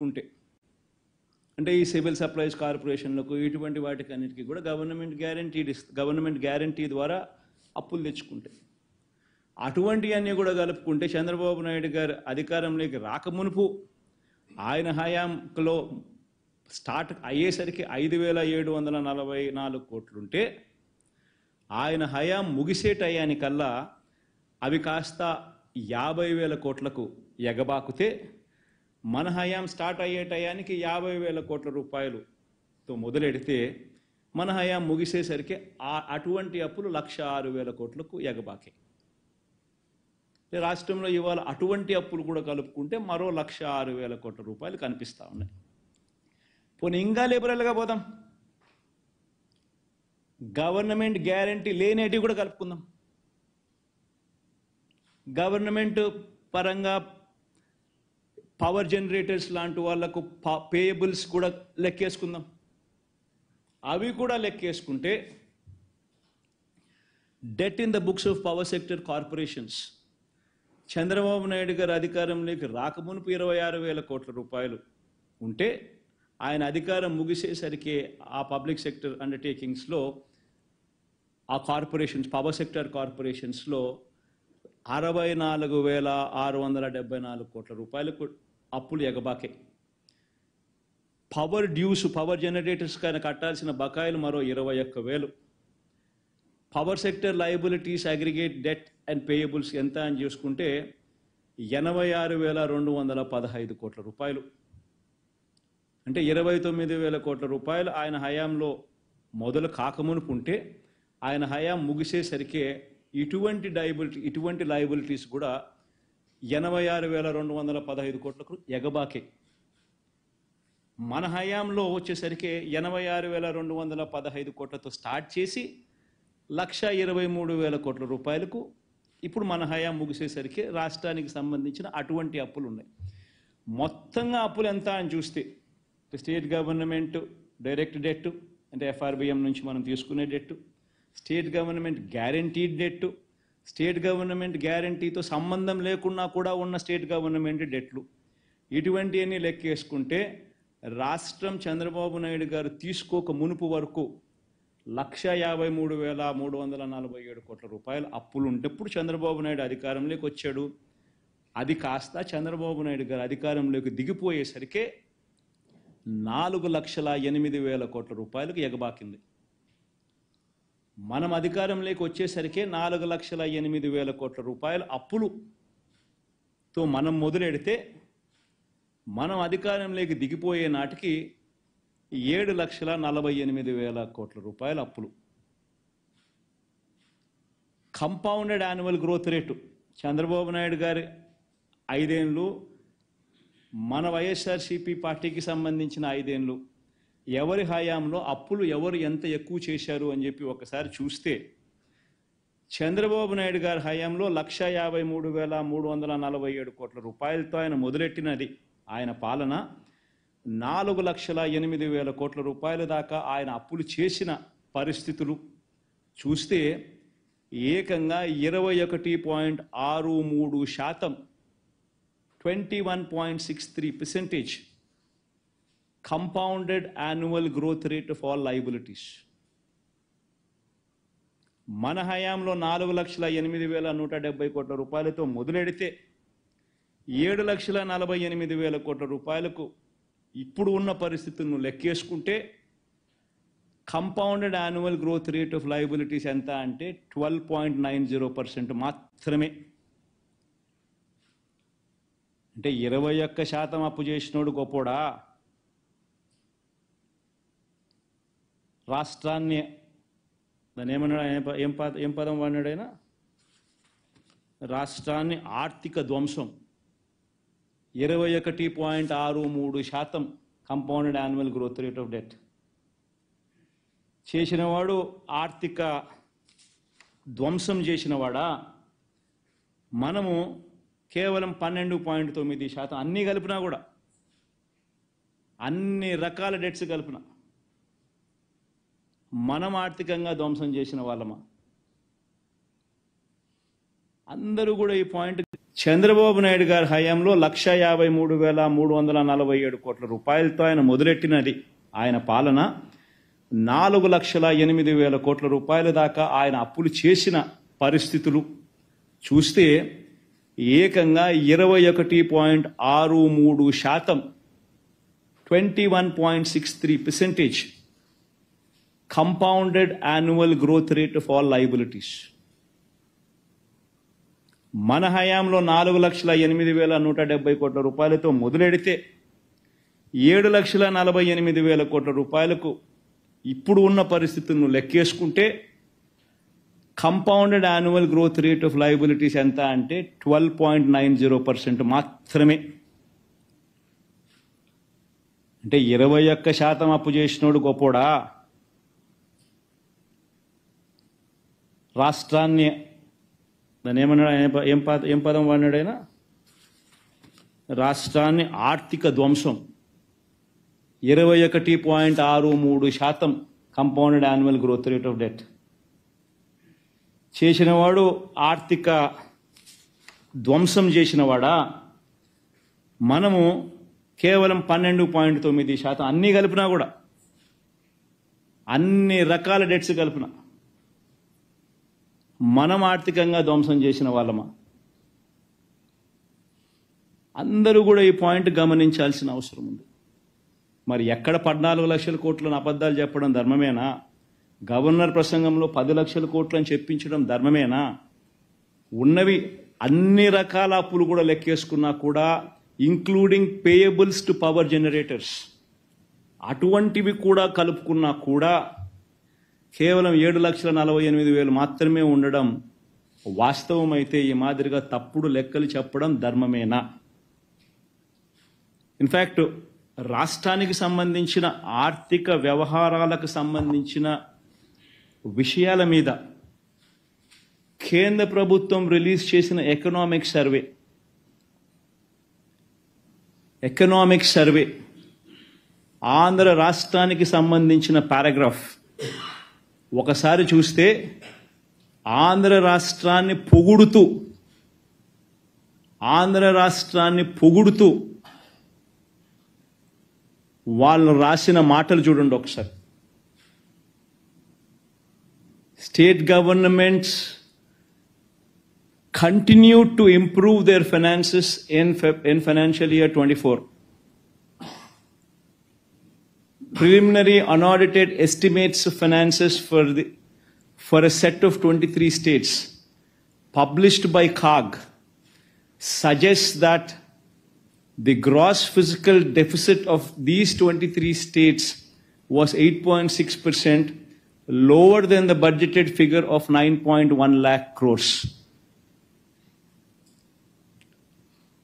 ఉంటే అంటే ఈ సివిల్ సప్లైస్ కార్పొరేషన్లకు ఇటువంటి వాటికన్నిటికీ కూడా గవర్నమెంట్ గ్యారంటీ ద్వారా అప్పులు తెచ్చుకుంటే అటువంటివన్నీ కూడా కలుపుకుంటే చంద్రబాబు నాయుడు గారు అధికారంలోకి రాకమునుపు ఆయన హయాంలో స్టార్ట్ అయ్యేసరికి 5,744 కోట్లుంటే ఆయన హయాం ముగిసే టయానికల్లా అవి కాస్త 50,000 కోట్లకు ఎగబాకుతే మన హయాం స్టార్ట్ అయ్యే టయానికి 50,000 కోట్ల రూపాయలుతో మొదలెడితే మన హయాం ముగిసేసరికి అటువంటి అప్పులు 106,000 కోట్లకు ఎగబాకే రాష్ట్రంలో ఇవాళ అటువంటి అప్పులు కూడా కలుపుకుంటే మరో 106,000 కోట్ల రూపాయలు కనిపిస్తూ ఉన్నాయి. పోనీ ఇంకా లిబరల్గా పోదాం, గవర్నమెంట్ గ్యారంటీ లేనేటివి కూడా కలుపుకుందాం. గవర్నమెంట్ పరంగా పవర్ జనరేటర్స్ లాంటి వాళ్లకు పేయబుల్స్ కూడా లెక్కేసుకుందాం. అవి కూడా లెక్కేసుకుంటే debt in the books of power sector corporations Chandrababu Naidu గారు అధికారంలోకి రాకమునుపు 26,000 కోట్ల రూపాయలు ఉంటే ఆయన అధికారం ముగిసేసరికి ఆ పబ్లిక్ సెక్టర్ అండర్టేకింగ్స్లో ఆ కార్పొరేషన్స్ పవర్ సెక్టర్ కార్పొరేషన్స్లో 64,674 కోట్ల రూపాయలకు అప్పులు ఎగబాకే. పవర్ డ్యూస్ పవర్ జనరేటర్స్ కన్నా కట్టాల్సిన బకాయిలు మరో 21,000. Power sector liabilities aggregate debt and payables ఎంత అని చూసుకుంటే 86,215 కోట్ల రూపాయలు. అంటే 29,000 కోట్ల రూపాయలు ఆయన హయాంలో మొదలు కాకమునుపు ఉంటే ఆయన హయాం ముగిసేసరికి ఇటువంటి లయబిలిటీస్ కూడా 86,215 కోట్లకు ఎగబాకే. మన హయాంలో వచ్చేసరికి 86,215 కోట్లతో స్టార్ట్ చేసి 1,23,000 కోట్ల రూపాయలకు ఇప్పుడు మన హయాం ముగిసేసరికి రాష్ట్రానికి సంబంధించిన అటువంటి అప్పులు ఉన్నాయి. మొత్తంగా అప్పులు ఎంత అని చూస్తే స్టేట్ గవర్నమెంట్ డైరెక్ట్ డెట్ అంటే FRBM నుంచి మనం తీసుకునే debt, state government guaranteed debt, state government గ్యారంటీతో సంబంధం లేకున్నా కూడా ఉన్న స్టేట్ గవర్నమెంట్ డెట్లు, ఇటువంటివన్నీ లెక్కేసుకుంటే రాష్ట్రం చంద్రబాబు నాయుడు గారు తీసుకోక మునుపు వరకు 1,53,347 కోట్ల రూపాయలు అప్పులు ఉంటప్పుడు చంద్రబాబు నాయుడు అధికారంలోకి వచ్చాడు. అది కాస్త చంద్రబాబు నాయుడు గారు అధికారంలోకి దిగిపోయేసరికే 4,08,000 కోట్ల రూపాయలకు ఎగబాకింది. మనం అధికారంలోకి వచ్చేసరికే 4,08,000 కోట్ల రూపాయల అప్పులుతో మనం మొదలెడితే మనం అధికారంలోకి దిగిపోయే నాటికి 7,48,000 కోట్ల రూపాయల అప్పులు. Compounded annual growth rate Chandrababu Naidu గారి 5 ఏళ్ళు, మన వైఎస్ఆర్సీపీ పార్టీకి సంబంధించిన 5 ఏళ్ళు, ఎవరి హయాంలో అప్పులు ఎవరు ఎంత ఎక్కువ చేశారు అని చెప్పి ఒకసారి చూస్తే చంద్రబాబు నాయుడు గారి హయాంలో 1,53,347 కోట్ల రూపాయలతో ఆయన మొదలెట్టినది ఆయన పాలన 4,08,000 కోట్ల రూపాయల దాకా ఆయన అప్పులు చేసిన పరిస్థితులు చూస్తే ఏకంగా 21.63% 21.63% compounded annual growth rate of all liabilities. మన హయాంలో 4,08,170 కోట్ల రూపాయలతో మొదలెడితే 7,48,000 కోట్ల రూపాయలకు ఇప్పుడు ఉన్న పరిస్థితులను లెక్కేసుకుంటే compounded annual growth rate of liabilities ఎంత అంటే 12.90% మాత్రమే. అంటే 21% అప్పు చేసినోడు గొప్పోడా? రాష్ట్రాన్ని దాన్ని ఏమన్నాడు, ఏం పదం వాడినాడైనా, రాష్ట్రాన్ని ఆర్థిక ధ్వంసం 21.63% compounded annual growth rate of debt చేసినవాడు ఆర్థిక ధ్వంసం చేసినవాడా? మనము కేవలం 12.9% అన్నీ కలిపినా కూడా, అన్ని రకాల డెట్స్ కలిపిన మనం ఆర్థికంగా ధ్వంసం చేసిన వాళ్ళమా? అందరూ కూడా ఈ పాయింట్ చంద్రబాబు నాయుడు గారి హయాంలో 1,53,347 కోట్ల రూపాయలతో ఆయన మొదలెట్టినది ఆయన పాలన 4,08,000 కోట్ల రూపాయల దాకా ఆయన అప్పులు చేసిన పరిస్థితులు చూస్తే ఏకంగా 21.63% 21.63% compounded annual growth rate of all liabilities. మన హయాంలో 4,08,170 కోట్ల రూపాయలతో మొదలెడితే 7,48,000 కోట్ల రూపాయలకు ఇప్పుడు ఉన్న పరిస్థితులను లెక్కేసుకుంటే compounded annual growth rate of liabilities ఎంత అంటే 12.90% మాత్రమే. అంటే 21% అప్పు చేసినోడు గొప్పోడా? రాష్ట్రాన్ని దాన్ని ఏమన్నాడు, ఏం పదం వాడినాడైనా? రాష్ట్రాన్ని ఆర్థిక ధ్వంసం 21.63% compounded annual growth rate of debt చేసినవాడు, ఆర్థిక ధ్వంసం చేసినవాడా? మనము కేవలం 12.9%, అన్నీ కలిపినా కూడా, అన్ని రకాల డెట్స్ కలిపిన మనం ఆర్థికంగా ధ్వంసం చేసిన వాళ్ళమా? అందరూ కూడా ఈ పాయింట్ గమనించాల్సిన అవసరం ఉంది. మరి ఎక్కడ 14 లక్షల కోట్లను అబద్ధాలు చెప్పడం ధర్మమేనా? గవర్నర్ ప్రసంగంలో 10 లక్షల కోట్లు అని చెప్పించడం ధర్మమేనా? ఉన్నవి అన్ని రకాల అప్పులు కూడా లెక్కేసుకున్నా కూడా, including payables to power generators, అటువంటివి కూడా కలుపుకున్నా కూడా కేవలం 7,48,000 మాత్రమే ఉండడం వాస్తవమైతే ఈ మాదిరిగా తప్పుడు లెక్కలు చెప్పడం ధర్మమేనా? ఇన్ఫ్యాక్ట్ రాష్ట్రానికి సంబంధించిన ఆర్థిక వ్యవహారాలకు సంబంధించిన విషయాల మీద కేంద్ర ప్రభుత్వం రిలీజ్ చేసిన ఎకనామిక్ సర్వే ఆంధ్ర రాష్ట్రానికి సంబంధించిన పారాగ్రాఫ్ ఒకసారి చూస్తే ఆంధ్ర రాష్ట్రాన్ని పొగుడుతూ వాళ్ళు రాసిన మాటలు చూడండి ఒకసారి. State governments continue to improve their finances in financial year 24. Preliminary unaudited estimates of finances for a set of 23 states published by CAG suggests that the gross fiscal deficit of these 23 states was 8.6%, lower than the budgeted figure of 9.1 lakh crores.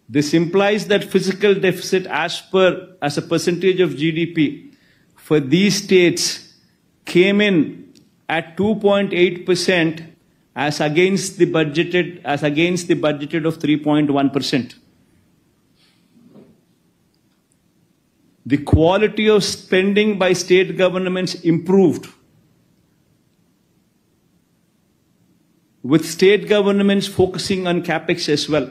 This implies that fiscal deficit as a percentage of GDP for these states came in at 2.8% as against the budgeted of 3.1%. The quality of spending by state governments improved, with state governments focusing on capex as well.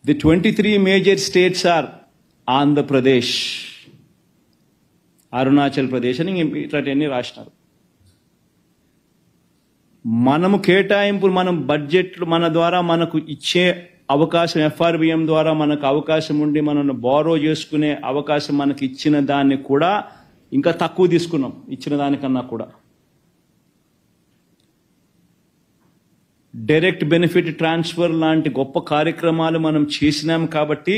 The 23 major states are Andhra Pradesh, Arunachal Pradesh అని ఇట్లాంటివన్నీ రాసినారు. మనము కేటాయింపులు, మనం బడ్జెట్లు మన ద్వారా మనకు ఇచ్చే అవకాశం, FRBM ద్వారా మనకు అవకాశం ఉండి మనల్ని బారో చేసుకునే అవకాశం మనకి ఇచ్చిన దాన్ని కూడా ఇంకా తక్కువ తీసుకున్నాం, ఇచ్చిన దానికన్నా కూడా. డైరెక్ట్ బెనిఫిట్ ట్రాన్స్ఫర్ లాంటి గొప్ప కార్యక్రమాలు మనం చేసినాం కాబట్టి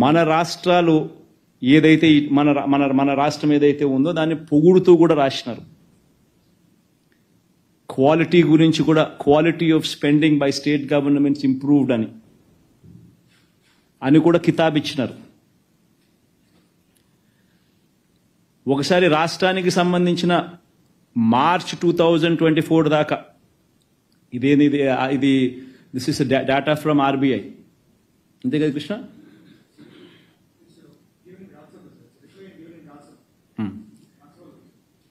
మన రాష్ట్రాలు ఏదైతే మన రాష్ట్రం ఏదైతే ఉందో దాన్ని పొగుడుతూ కూడా రాసినారు. క్వాలిటీ గురించి కూడా, quality of spending by state governments improved అని కూడా కితాబ్ ఇచ్చినారు. ఒకసారి రాష్ట్రానికి సంబంధించిన మార్చ్ 2024 దాకా ఇది this is data from RBI, అంతే కదా కృష్ణ?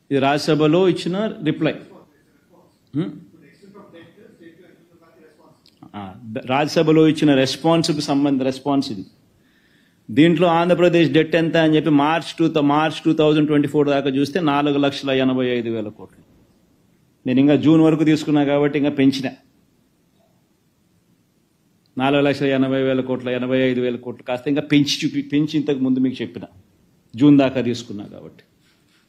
ఇది రాజ్యసభలో ఇచ్చిన రిప్లై. రాజ్యసభలో ఇచ్చిన రెస్పాన్స్ ఇది. దీంట్లో ఆంధ్రప్రదేశ్ డెట్ ఎంత అని చెప్పి మార్చ్ 2024 దాకా చూస్తే 4,85,000 కోట్లు. నేను ఇంకా జూన్ వరకు తీసుకున్నా కాబట్టి ఇంకా పెంచిన 4,80,000 కోట్ల 85,000 కోట్లు కాస్త ఇంకా పెంచి ఇంతకు ముందు మీకు చెప్పిన జూన్ దాకా తీసుకున్నా కాబట్టి.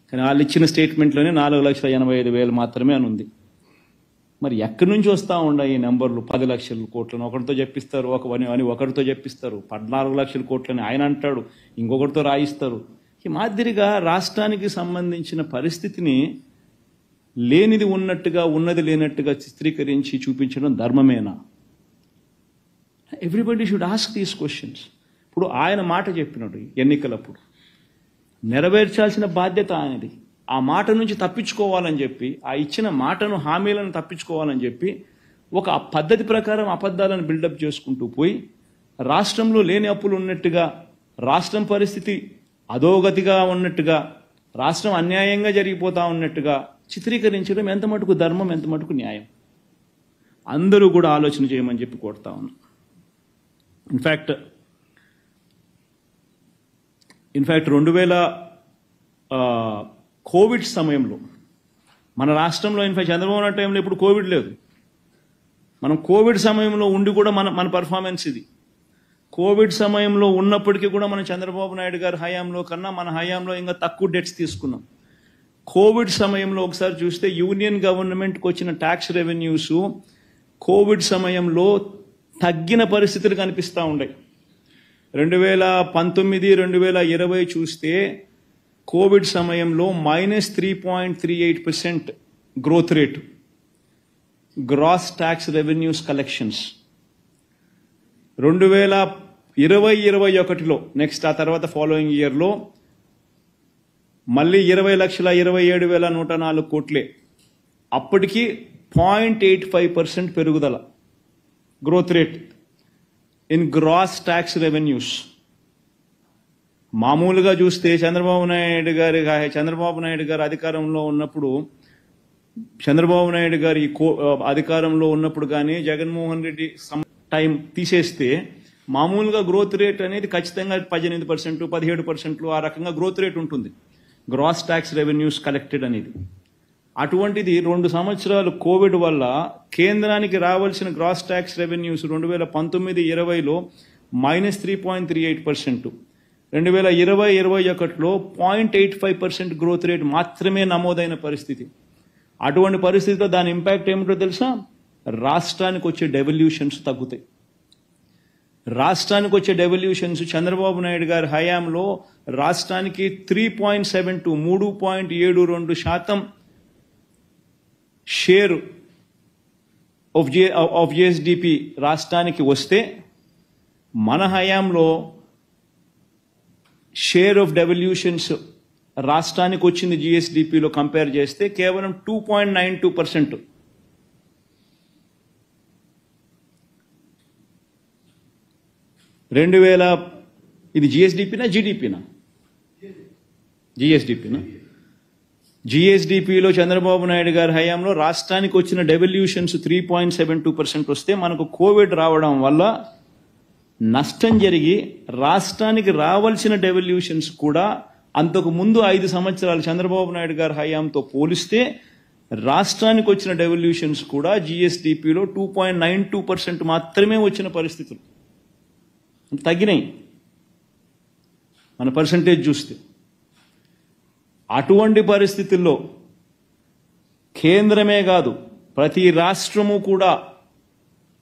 కానీ వాళ్ళు ఇచ్చిన స్టేట్మెంట్లోనే 4,85,000 మాత్రమే అని ఉంది. మరి ఎక్కడి నుంచి వస్తూ ఉండే ఈ నెంబర్లు? 10 లక్షల కోట్లను ఒకరితో చెప్పిస్తారు, ఒకరితో చెప్పిస్తారు, 14 లక్షల కోట్లని ఆయన అంటాడు, ఇంకొకరితో రాయిస్తారు. ఈ మాదిరిగా రాష్ట్రానికి సంబంధించిన పరిస్థితిని లేనిది ఉన్నట్టుగా, ఉన్నది లేనట్టుగా చిత్రీకరించి చూపించడం ధర్మమేనా? Everybody should ask these questions. ఇప్పుడు ఆయన మాట చెప్పినట్టు ఎన్నికలప్పుడు నెరవేర్చాల్సిన బాధ్యత ఆయనది. ఆ మాట నుంచి తప్పించుకోవాలని చెప్పి, ఆ ఇచ్చిన మాటను, హామీలను తప్పించుకోవాలని చెప్పి ఒక పద్ధతి ప్రకారం అబద్ధాలను బిల్డప్ చేసుకుంటూ పోయి రాష్ట్రంలో లేని అప్పులు ఉన్నట్టుగా, రాష్ట్రం పరిస్థితి అధోగతిగా ఉన్నట్టుగా, రాష్ట్రం అన్యాయంగా జరిగిపోతా ఉన్నట్టుగా చిత్రీకరించడం ఎంత మటుకు ధర్మం, ఎంత మటుకు న్యాయం? అందరూ కూడా ఆలోచన చేయమని చెప్పి కోరుతా ఉన్నాం. ఇన్ఫ్యాక్ట్ 2000 కోవిడ్ సమయంలో మన రాష్ట్రంలో ఇన్ఫ్యాక్ట్ చంద్రబాబు నాయుడు టైంలో ఇప్పుడు కోవిడ్ లేదు. మనం కోవిడ్ సమయంలో ఉండి కూడా మన పర్ఫార్మెన్స్ ఇది. కోవిడ్ సమయంలో ఉన్నప్పటికీ కూడా మనం చంద్రబాబు నాయుడు గారి హయాంలో కన్నా మన హయాంలో ఇంకా తక్కువ డెట్స్ తీసుకున్నాం. కోవిడ్ సమయంలో ఒకసారి చూస్తే యూనియన్ గవర్నమెంట్కి వచ్చిన ట్యాక్స్ రెవెన్యూస్ కోవిడ్ సమయంలో తగ్గిన పరిస్థితులు కనిపిస్తూ ఉన్నాయి. 2019, 2020 చూస్తే కోవిడ్ సమయంలో -3.38% growth rate gross tax revenues collections. 2020-21లో నెక్స్ట్ ఆ తర్వాత ఫాలోయింగ్ ఇయర్లో మళ్ళీ 20,27,104 కోట్లే. అప్పటికి 0.85% పెరుగుదల growth rate in gross tax revenues. మామూలుగా చూస్తే చంద్రబాబు నాయుడు గారు అధికారంలో ఉన్నప్పుడు, చంద్రబాబు నాయుడు గారి అధికారంలో ఉన్నప్పుడు కానీ జగన్మోహన్ రెడ్డి టైం తీసేస్తే మామూలుగా గ్రోత్ రేట్ అనేది ఖచ్చితంగా 18%, 17% ఆ రకంగా గ్రోత్ రేట్ ఉంటుంది గ్రాస్ ట్యాక్స్ రెవెన్యూస్ కలెక్టెడ్ అనేది. అటువంటిది 2 సంవత్సరాలు కోవిడ్ వల్ల కేంద్రానికి రావాల్సిన గ్రాస్ ట్యాక్స్ రెవెన్యూస్ 2019-20లో -3.38%, 2020-21లో 0.85% గ్రోత్ రేట్ మాత్రమే నమోదైన పరిస్థితి. అటువంటి పరిస్థితిలో దాని ఇంపాక్ట్ ఏమిటో తెలుసా? రాష్ట్రానికి వచ్చే డెవల్యూషన్స్ తగ్గుతాయి. రాష్ట్రానికి వచ్చే డెవల్యూషన్స్ చంద్రబాబు నాయుడు గారి హయాంలో రాష్ట్రానికి 3.72% షేర్ ఆఫ్ జిఎస్డిపి రాష్ట్రానికి వస్తే, మన హయాంలో షేర్ ఆఫ్ డెవల్యూషన్స్ రాష్ట్రానికి వచ్చింది జిఎస్డిపిలో కంపేర్ చేస్తే కేవలం 2.92%. ఇది జిఎస్డిపినా జీడిపినా? జిఎస్డిపినా? జిఎస్డిపిలో చంద్రబాబు నాయుడు గారి హయాంలో రాష్ట్రానికి వచ్చిన డెవల్యూషన్స్ 3.72% వస్తే, మనకు కోవిడ్ రావడం వల్ల నష్టం జరిగి రాష్ట్రానికి రావాల్సిన డెవల్యూషన్స్ కూడా అంతకు ముందు 5 సంవత్సరాలు చంద్రబాబు నాయుడు గారి హయాంతో పోలిస్తే రాష్ట్రానికి వచ్చిన డెవల్యూషన్స్ కూడా జిఎస్డిపిలో 2.92% మాత్రమే వచ్చిన పరిస్థితులు తగ్గినాయి మన పర్సంటేజ్ చూస్తే. అటువంటి పరిస్థితుల్లో కేంద్రమే కాదు ప్రతి రాష్ట్రము కూడా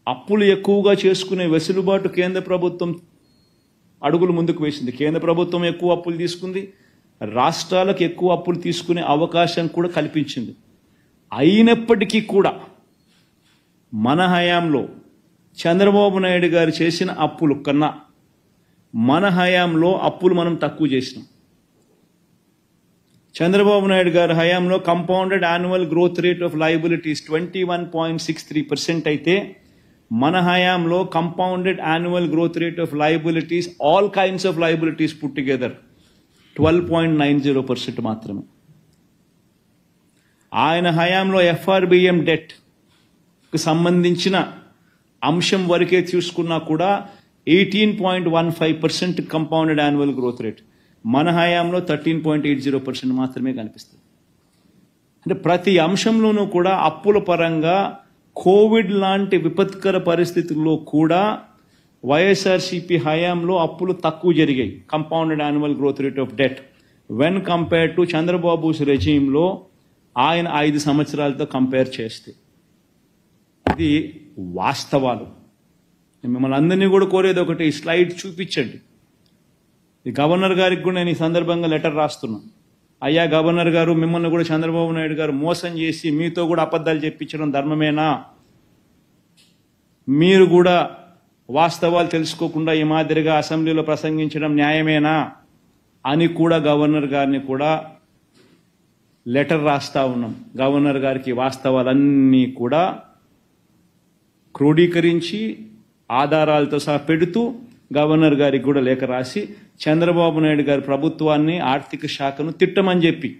అప్పులు ఎక్కువగా చేసుకునే వెసులుబాటు కేంద్ర ప్రభుత్వం అడుగులు ముందుకు వేసింది. కేంద్ర ప్రభుత్వం ఎక్కువ అప్పులు తీసుకుంది, రాష్ట్రాలకు ఎక్కువ అప్పులు తీసుకునే అవకాశం కూడా కల్పించింది. అయినప్పటికీ కూడా మన హయాంలో చంద్రబాబు నాయుడు గారు చేసిన అప్పులు కన్నా మన హయాంలో అప్పులు మనం తక్కువ చేసినాం. చంద్రబాబు నాయుడు గారి హయాంలో compounded annual growth rate of liabilities 21.63% అయితే, మన హయాంలో compounded annual growth rate of liabilities all kinds of liabilities put together 12.90% మాత్రమే. ఆయన హయాంలో ఎఫ్ఆర్బిఎం డెట్కి సంబంధించిన అంశం వరకే చూసుకున్నా కూడా 18.15% కంపౌండెడ్ యాన్యువల్ గ్రోత్ రేట్. మన హయాంలో 13.80% మాత్రమే కనిపిస్తుంది. అంటే ప్రతి అంశంలోనూ కూడా అప్పుల పరంగా కోవిడ్ లాంటి విపత్కర పరిస్థితుల్లో కూడా వైఎస్ఆర్సీపీ హయాంలో అప్పులు తక్కువ జరిగాయి. Compounded annual growth rate of debt when compared to Chandrababu's రెజీమ్లో ఆయన 5 సంవత్సరాలతో కంపేర్ చేస్తే. ఇది వాస్తవాలు. మిమ్మల్ని అందరినీ కూడా కోరేది ఒకటి, ఈ స్లైడ్ చూపించండి. ఈ గవర్నర్ గారికి కూడా నేను ఈ సందర్భంగా లెటర్ రాస్తున్నాను. అయ్యా గవర్నర్ గారు, మిమ్మల్ని కూడా చంద్రబాబు నాయుడు గారు మోసం చేసి మీతో కూడా అబద్ధాలు చెప్పించడం ధర్మమేనా? మీరు కూడా వాస్తవాలు తెలుసుకోకుండా ఈ మాదిరిగా అసెంబ్లీలో ప్రసంగించడం న్యాయమేనా అని కూడా గవర్నర్ గారిని కూడా లెటర్ రాస్తా ఉన్నాం. గవర్నర్ గారికి వాస్తవాలన్నీ కూడా క్రోడీకరించి ఆధారాలతో సహా పెడుతూ గవర్నర్ గారికి కూడా లేఖ రాసి చంద్రబాబు నాయుడు గారి ప్రభుత్వాన్ని, ఆర్థిక శాఖను తిట్టమని చెప్పి